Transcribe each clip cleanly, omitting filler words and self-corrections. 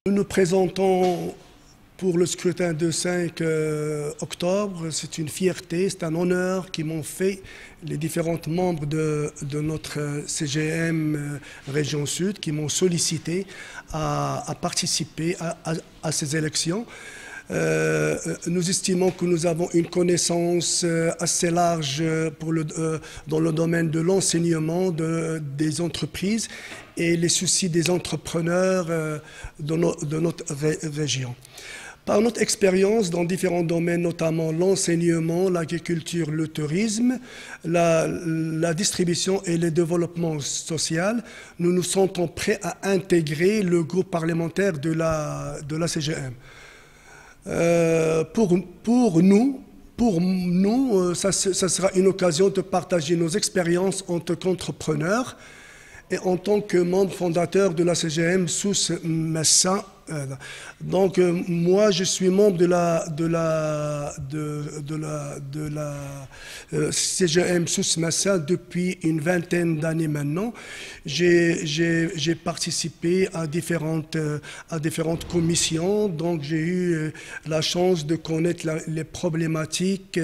Nous nous présentons pour le scrutin de 5 octobre. C'est une fierté, c'est un honneur qui m'ont fait les différents membres de notre CGM Région Sud, qui m'ont sollicité à participer à ces élections. Nous estimons que nous avons une connaissance assez large dans le domaine de l'enseignement des entreprises et les soucis des entrepreneurs de notre région. Par notre expérience dans différents domaines, notamment l'enseignement, l'agriculture, le tourisme, la distribution et le développement social, nous nous sentons prêts à intégrer le groupe parlementaire de la CGM. Pour nous, ça sera une occasion de partager nos expériences en tant qu'entrepreneurs et en tant que membre fondateur de la CGM Sousse Massa. Donc moi je suis membre de la CGM Sousse Massa depuis une vingtaine d'années maintenant. J'ai participé à différentes commissions, donc j'ai eu la chance de connaître les problématiques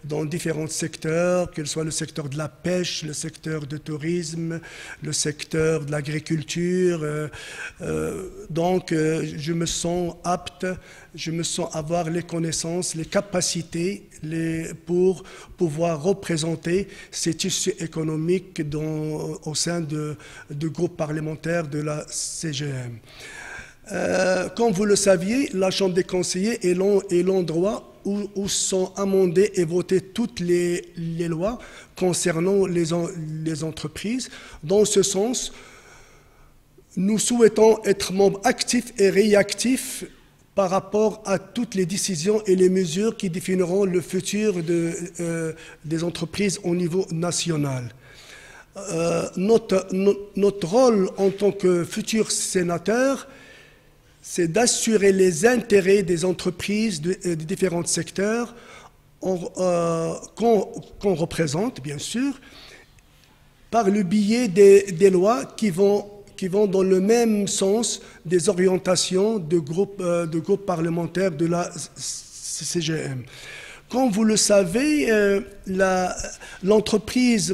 dans différents secteurs, que ce soit le secteur de la pêche, le secteur du tourisme, le secteur de l'agriculture. Donc je me sens apte, je me sens avoir les connaissances, les capacités pour pouvoir représenter ces tissus économiques au sein du groupe parlementaire de la CGM. Comme vous le saviez, la Chambre des conseillers est l'endroit où sont amendées et votées toutes les lois concernant les entreprises. Dans ce sens, nous souhaitons être membres actifs et réactifs par rapport à toutes les décisions et les mesures qui définiront le futur des entreprises au niveau national. Notre rôle en tant que futur sénateur, c'est d'assurer les intérêts des entreprises des différents secteurs qu'on représente, bien sûr, par le biais des lois qui vont dans le même sens des orientations de groupe parlementaire de la CGM. Comme vous le savez, l'entreprise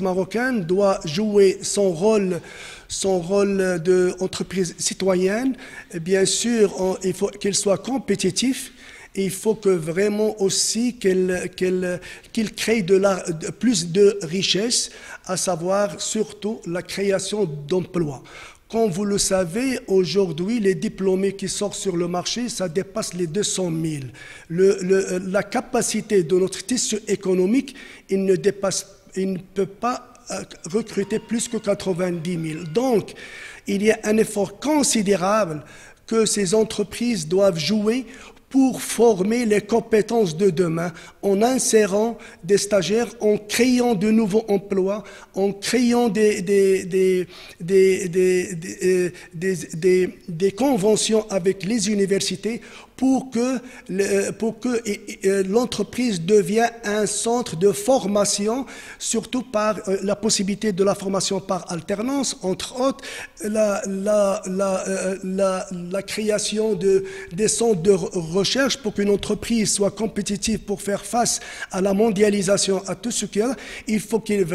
marocaine doit jouer son rôle d'entreprise citoyenne. Et bien sûr, il faut qu'elle soit compétitive. Et il faut que vraiment aussi qu'il crée plus de richesses, à savoir surtout la création d'emplois. Comme vous le savez, aujourd'hui, les diplômés qui sortent sur le marché, ça dépasse les 200 000. La capacité de notre tissu économique, il ne peut pas recruter plus que 90 000. Donc, il y a un effort considérable que ces entreprises doivent jouer pour former les compétences de demain, en insérant des stagiaires, en créant de nouveaux emplois, en créant des conventions avec les universités pour que l'entreprise devienne un centre de formation, surtout par la possibilité de la formation par alternance, entre autres, la création des centres de recherche pour qu'une entreprise soit compétitive pour faire face à la mondialisation, à tout ce qu'il y a. Il faut qu'il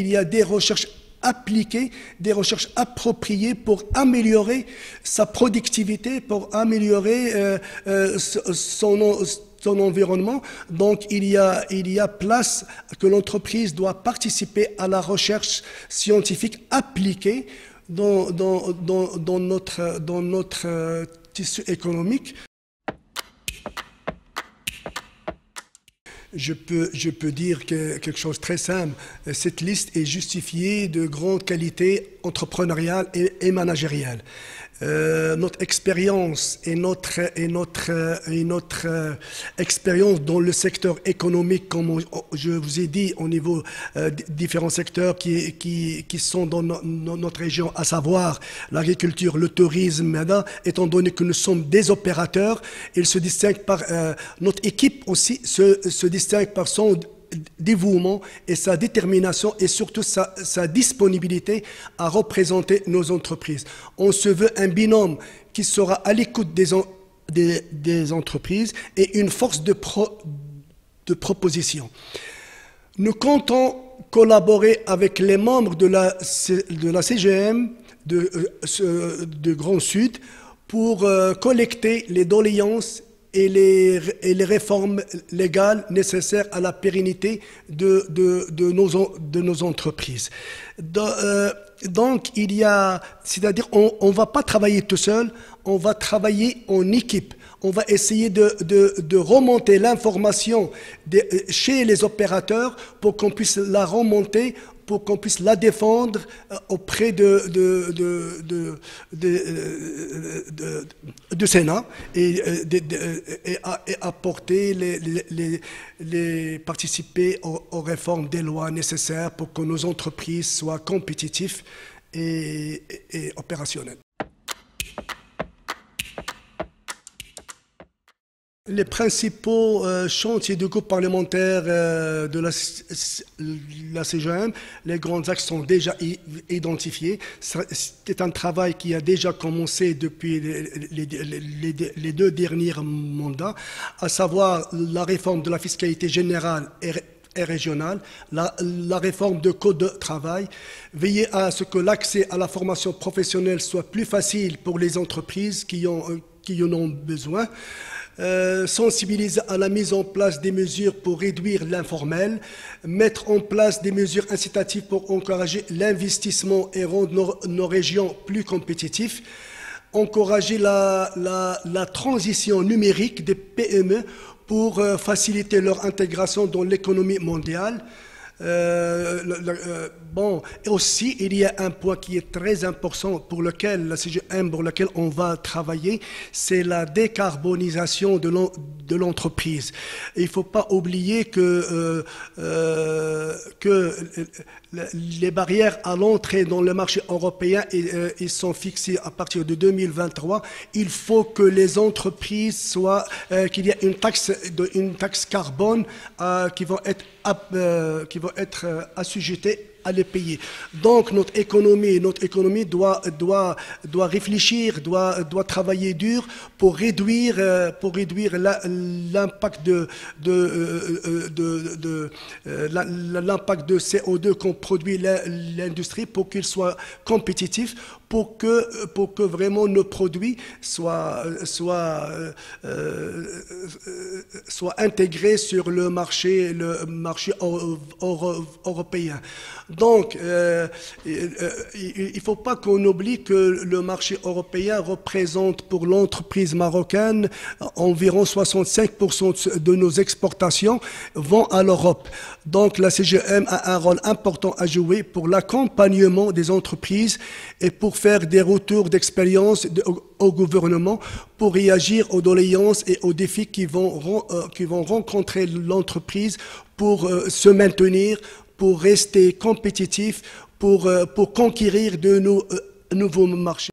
y ait des recherches appliquées, des recherches appropriées pour améliorer sa productivité, pour améliorer son environnement. Donc, il y a place que l'entreprise doit participer à la recherche scientifique appliquée dans notre tissu économique. Je peux dire quelque chose de très simple. Cette liste est justifiée de grandes qualités entrepreneuriales et managériales. Notre expérience et notre expérience dans le secteur économique, comme je vous ai dit, au niveau différents secteurs qui sont dans notre région, à savoir l'agriculture, le tourisme, étant donné que nous sommes des opérateurs, ils se distinguent par notre équipe aussi se distingue par son dévouement et sa détermination et surtout sa disponibilité à représenter nos entreprises. On se veut un binôme qui sera à l'écoute des entreprises et une force de proposition. Nous comptons collaborer avec les membres de la CGM de Grand Sud pour collecter les doléances et les réformes légales nécessaires à la pérennité de nos entreprises. Donc, c'est-à-dire, on ne va pas travailler tout seul, on va travailler en équipe. On va essayer de remonter l'information chez les opérateurs pour qu'on puisse la remonter, pour qu'on puisse la défendre auprès du Sénat et apporter participer aux réformes des lois nécessaires pour que nos entreprises soient compétitives et opérationnelles. Les principaux chantiers du groupe parlementaire de la CGM, les grands axes sont déjà identifiés. C'est un travail qui a déjà commencé depuis les 2 derniers mandats, à savoir la réforme de la fiscalité générale et régionale, la réforme du code de travail, veiller à ce que l'accès à la formation professionnelle soit plus facile pour les entreprises qui en ont besoin. Sensibiliser à la mise en place des mesures pour réduire l'informel, mettre en place des mesures incitatives pour encourager l'investissement et rendre nos régions plus compétitives, encourager la transition numérique des PME pour faciliter leur intégration dans l'économie mondiale. Et aussi, il y a un point qui est très important pour lequel la CGM, pour lequel on va travailler, c'est la décarbonisation de l'entreprise. Il ne faut pas oublier que les barrières à l'entrée dans le marché européen ils sont fixées à partir de 2023. Il faut que les entreprises qu'il y ait une taxe carbone qui vont être assujetties à les payer. Donc notre économie doit réfléchir, doit travailler dur pour réduire l'impact l'impact de CO2 qu'on produit l'industrie pour qu'il soit compétitif, pour que vraiment nos produits soient intégrés sur le marché européen. Donc, il ne faut pas qu'on oublie que le marché européen représente pour l'entreprise marocaine environ 65% de nos exportations vont à l'Europe. Donc, la CGM a un rôle important à jouer pour l'accompagnement des entreprises et pour faire des retours d'expérience au gouvernement pour réagir aux doléances et aux défis qui vont rencontrer l'entreprise pour se maintenir, pour rester compétitif, pour conquérir de nouveaux marchés.